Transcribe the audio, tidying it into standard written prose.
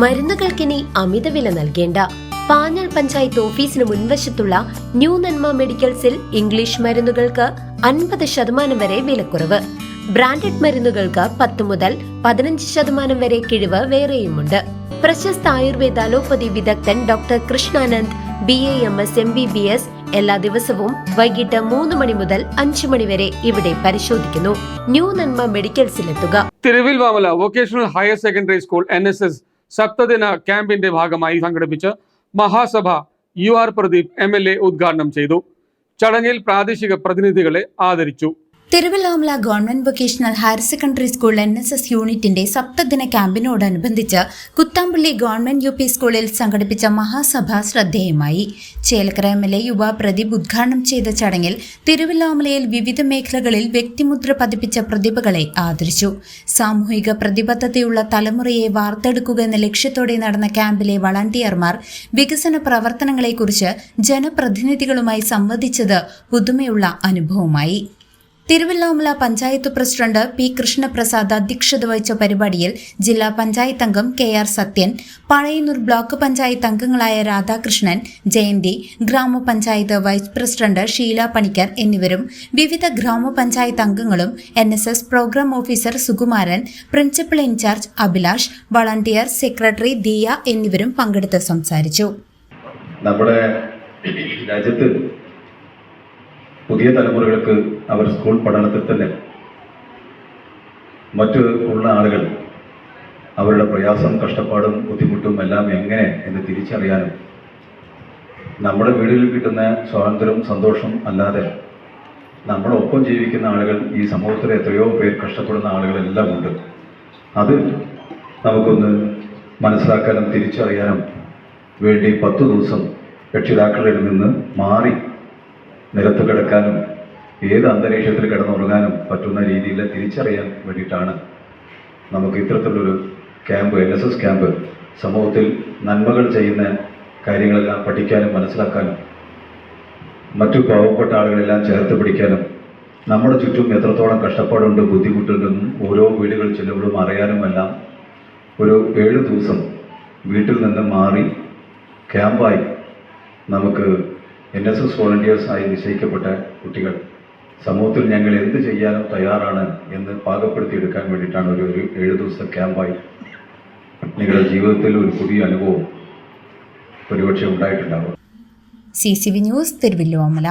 മരുന്നുകൾക്കിനി അമിതവില നൽകേണ്ട. പാഞ്ഞാൾ പഞ്ചായത്ത് ഓഫീസിന് മുൻവശത്തുള്ള ന്യൂ നന്മ മെഡിക്കൽസിൽ ഇംഗ്ലീഷ് മരുന്നുകൾക്ക് 50% വരെ വിലക്കുറവ്. ബ്രാൻഡഡ് മരുന്നുകൾക്ക് 10 മുതൽ 15% വരെ കിഴിവ് വേറെയുമുണ്ട്. പ്രശസ്ത ആയുർവേദ അലോപ്പതി വിദഗ്ധൻ ഡോക്ടർ കൃഷ്ണാനന്ദ് BAMS MBBS എല്ലാ ദിവസവും വൈകിട്ട് 3 മണി മുതൽ 5 മണി വരെ ഇവിടെ പരിശോധിക്കുന്നു. ന്യൂ നന്മ മെഡിക്കൽസിലെത്തുക. Thiruvilwamala vocational higher secondary school NSS സപ്തദിന ക്യാമ്പിന്റെ ഭാഗമായി സംഘടിപ്പിച്ച മഹാസഭ UR പ്രദീപ് MLA ഉദ്ഘാടനം ചെയ്തു. ചടങ്ങിൽ പ്രാദേശിക പ്രതിനിധികളെ ആദരിച്ചു. Thiruvallamala government vocational higher secondary school NSS യൂണിറ്റിന്റെ സപ്തദിന ക്യാമ്പിനോടനുബന്ധിച്ച് കുത്താമ്പള്ളി ഗവൺമെന്റ് UP സ്കൂളിൽ സംഘടിപ്പിച്ച മഹാസഭ ശ്രദ്ധേയമായി. ചേലക്കര MLA യുവ പ്രദീപ് ഉദ്ഘാടനം ചെയ്ത ചടങ്ങിൽ തിരുവല്ലാമലയിൽ വിവിധ മേഖലകളിൽ വ്യക്തിമുദ്ര പതിപ്പിച്ച പ്രതിഭകളെ ആദരിച്ചു. സാമൂഹിക പ്രതിബദ്ധതയുള്ള തലമുറയെ വാർത്തെടുക്കുക എന്ന ലക്ഷ്യത്തോടെ നടന്ന ക്യാമ്പിലെ വളണ്ടിയർമാർ വികസന പ്രവർത്തനങ്ങളെക്കുറിച്ച് ജനപ്രതിനിധികളുമായി സംവദിച്ചത് പുതുമയുള്ള അനുഭവമായി. Thiruvallamala panchayat president P. കൃഷ്ണപ്രസാദ് അധ്യക്ഷത വഹിച്ച പരിപാടിയിൽ ജില്ലാ പഞ്ചായത്ത് അംഗം KR സത്യൻ, പഴയന്നൂർ ബ്ലോക്ക് പഞ്ചായത്ത് അംഗങ്ങളായ രാധാകൃഷ്ണൻ, ജയന്തി, ഗ്രാമപഞ്ചായത്ത് വൈസ് പ്രസിഡന്റ് ഷീല പണിക്കർ എന്നിവരും വിവിധ ഗ്രാമപഞ്ചായത്ത് അംഗങ്ങളും NSS program officer Sukumaran, principal in charge Abhilash, volunteer secretary Diya എന്നിവരും പങ്കെടുത്ത് സംസാരിച്ചു. നമ്മുടെ രാജ്യത്ത് പുതിയ തലമുറകൾക്ക് അവർ സ്കൂൾ പഠനത്തിൽ തന്നെ ഉള്ള ആളുകൾ അവരുടെ പ്രയാസം, കഷ്ടപ്പാടും ബുദ്ധിമുട്ടും എല്ലാം എങ്ങനെ എന്ന് തിരിച്ചറിയാനും നമ്മുടെ വീടുകളിൽ കിട്ടുന്ന സ്വാതന്ത്ര്യം, സന്തോഷം അല്ലാതെ നമ്മളൊപ്പം ജീവിക്കുന്ന ആളുകൾ ഈ സമൂഹത്തിൽ എത്രയോ പേർ കഷ്ടപ്പെടുന്ന ആളുകളെല്ലാം ഉണ്ട്. അത് നമുക്കൊന്ന് മനസ്സിലാക്കാനും തിരിച്ചറിയാനും വേണ്ടി 10 ദിവസം രക്ഷിതാക്കളിൽ നിന്ന് മാറി നിലത്ത് കിടക്കാനും ഏത് അന്തരീക്ഷത്തിൽ കിടന്നുറങ്ങാനും പറ്റുന്ന രീതിയിൽ തിരിച്ചറിയാൻ വേണ്ടിയിട്ടാണ് നമുക്ക് ഇത്തരത്തിലുള്ളൊരു ക്യാമ്പ്, NSS ക്യാമ്പ്, സമൂഹത്തിൽ നന്മകൾ ചെയ്യുന്ന കാര്യങ്ങളെല്ലാം പഠിക്കാനും മനസ്സിലാക്കാനും മറ്റു പാവപ്പെട്ട ആളുകളെല്ലാം ചേർത്ത് പിടിക്കാനും നമ്മുടെ ചുറ്റും എത്രത്തോളം കഷ്ടപ്പാടുണ്ട്, ബുദ്ധിമുട്ടുണ്ടെന്നും ഓരോ വീടുകൾ ചെല്ലുമ്പോഴും അറിയാനുമെല്ലാം ഒരു 7 ദിവസം വീട്ടിൽ നിന്ന് മാറി ക്യാമ്പായി നമുക്ക് NSS വോളണ്ടിയേഴ്സായി നിശ്ചയിക്കപ്പെട്ട കുട്ടികൾ സമൂഹത്തിൽ ഞങ്ങൾ എന്ത് ചെയ്യാനും തയ്യാറാണ് എന്ന് പാകപ്പെടുത്തിയെടുക്കാൻ വേണ്ടിയിട്ടാണ് ഒരു 7 ദിവസത്തെ ക്യാമ്പായി. നിങ്ങളുടെ ജീവിതത്തിൽ ഒരു പുതിയ അനുഭവം ഒരുപക്ഷെ ഉണ്ടായിട്ടുണ്ടാകും. CCV news, Thiruvilwamala.